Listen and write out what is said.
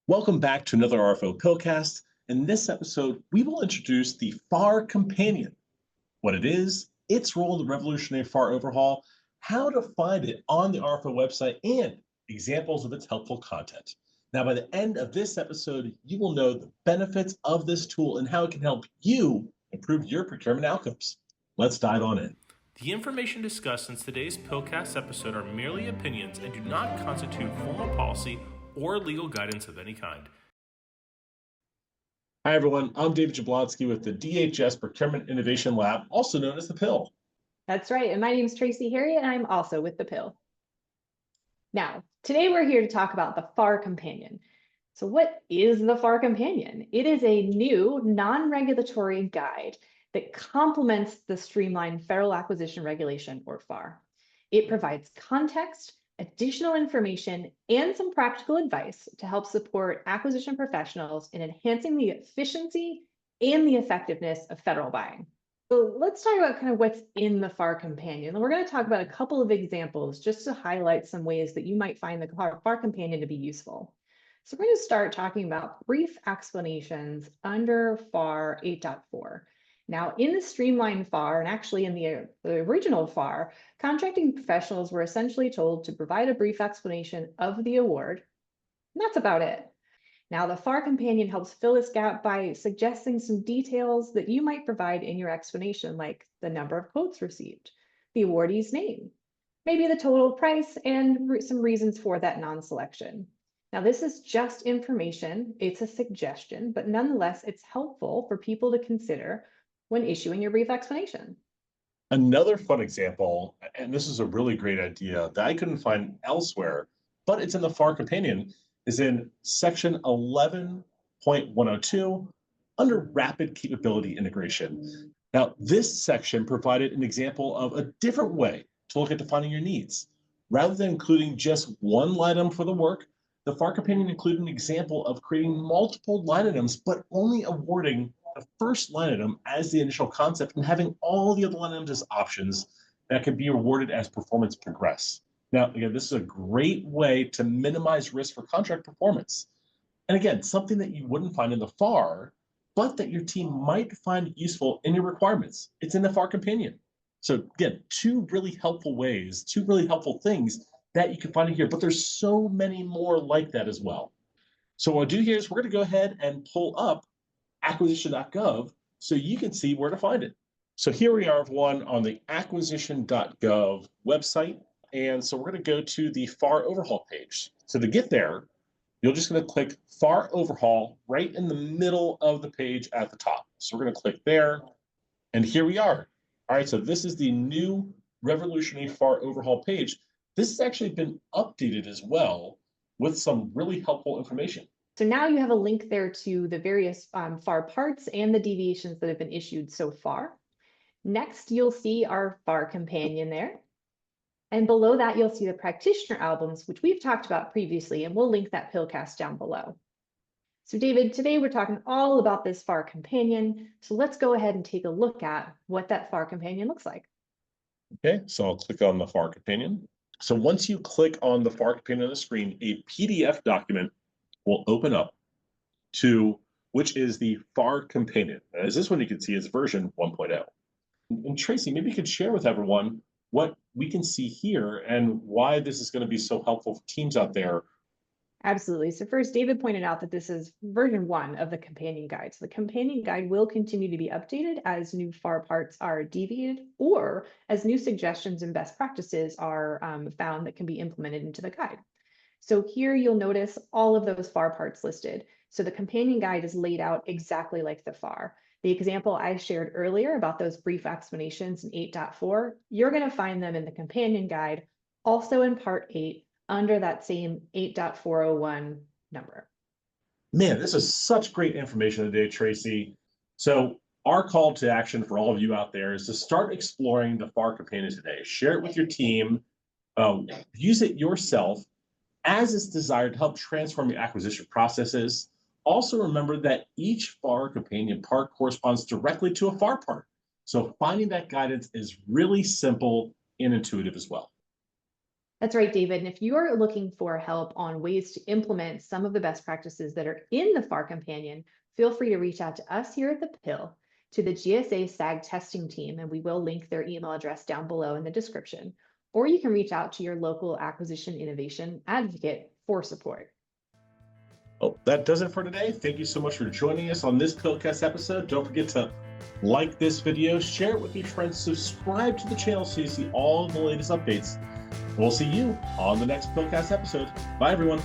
Welcome back to another RFO PILCast. In this episode, we will introduce the FAR Companion, what it is, its role in the revolutionary FAR overhaul, how to find it on the RFO website, and examples of its helpful content. Now, by the end of this episode, you will know the benefits of this tool and how it can help you improve your procurement outcomes. Let's dive on in. The information discussed in today's PILCast episode are merely opinions and do not constitute formal policy or legal guidance of any kind. Hi, everyone. I'm David Jablonski with the DHS Procurement Innovation Lab, also known as the PIL. That's right. And my name is Tracy Harriet, and I'm also with the PIL. Now, today we're here to talk about the FAR Companion. So what is the FAR Companion? It is a new non-regulatory guide that complements the Streamlined Federal Acquisition Regulation, or FAR. It provides context, additional information, and some practical advice to help support acquisition professionals in enhancing the efficiency and the effectiveness of federal buying. So let's talk about kind of what's in the FAR Companion. And we're going to talk about a couple of examples just to highlight some ways that you might find the FAR Companion to be useful. So we're going to start talking about brief explanations under FAR 8.4. Now, in the streamlined FAR, and actually in the original FAR, contracting professionals were essentially told to provide a brief explanation of the award, and that's about it. Now, the FAR Companion helps fill this gap by suggesting some details that you might provide in your explanation, like the number of quotes received, the awardee's name, maybe the total price, and some reasons for that non-selection. Now, this is just information, it's a suggestion, but nonetheless, it's helpful for people to consider when issuing your brief explanation. Another fun example, and this is a really great idea that I couldn't find elsewhere, but it's in the FAR Companion, is in section 11.102 under rapid capability integration. Now, this section provided an example of a different way to look at defining your needs. Rather than including just one line item for the work, the FAR Companion included an example of creating multiple line items, but only awarding the first line item as the initial concept and having all the other line items as options that can be awarded as performance progress. Now, again, this is a great way to minimize risk for contract performance. And again, something that you wouldn't find in the FAR, but that your team might find useful in your requirements. It's in the FAR Companion. So again, two really helpful ways, two really helpful things that you can find in here, but there's so many more like that as well. So what I'll do here is we're going to go ahead and pull up acquisition.gov so you can see where to find it. So here we are, everyone, on the acquisition.gov website. And so we're going to go to the FAR Overhaul page. So to get there, you're just going to click FAR Overhaul right in the middle of the page at the top. So we're going to click there, and here we are. All right, so this is the new revolutionary FAR Overhaul page. This has actually been updated as well with some really helpful information. So now you have a link there to the various FAR parts and the deviations that have been issued so far. Next, you'll see our FAR Companion there. And below that, you'll see the practitioner albums, which we've talked about previously, and we'll link that PILCast down below. So David, today we're talking all about this FAR Companion. So let's go ahead and take a look at what that FAR Companion looks like. Okay, so I'll click on the FAR Companion. So once you click on the FAR Companion on the screen, a PDF document will open up to which is the FAR Companion. As this one you can see is version 1.0. And Tracy, maybe you could share with everyone what we can see here and why this is going to be so helpful for teams out there. Absolutely. So first, David pointed out that this is version 1 of the companion guide. So the companion guide will continue to be updated as new FAR parts are deviated or as new suggestions and best practices are found that can be implemented into the guide. So here you'll notice all of those FAR parts listed. So the companion guide is laid out exactly like the FAR. The example I shared earlier about those brief explanations in 8.4, you're going to find them in the companion guide, also in part 8, under that same 8.401 number. Man, this is such great information today, Tracy. So our call to action for all of you out there is to start exploring the FAR Companion today. Share it with your team, use it yourself as it's desired to help transform your acquisition processes. Also remember that each FAR Companion part corresponds directly to a FAR part. So finding that guidance is really simple and intuitive as well. That's right, David. And if you are looking for help on ways to implement some of the best practices that are in the FAR Companion, feel free to reach out to us here at the PIL, to the GSA SAG testing team, and we will link their email address down below in the description. Or you can reach out to your local acquisition innovation advocate for support. Oh, that does it for today. Thank you so much for joining us on this PILCast episode. Don't forget to like this video, share it with your friends, subscribe to the channel so you see all the latest updates. We'll see you on the next PILCast episode. Bye, everyone.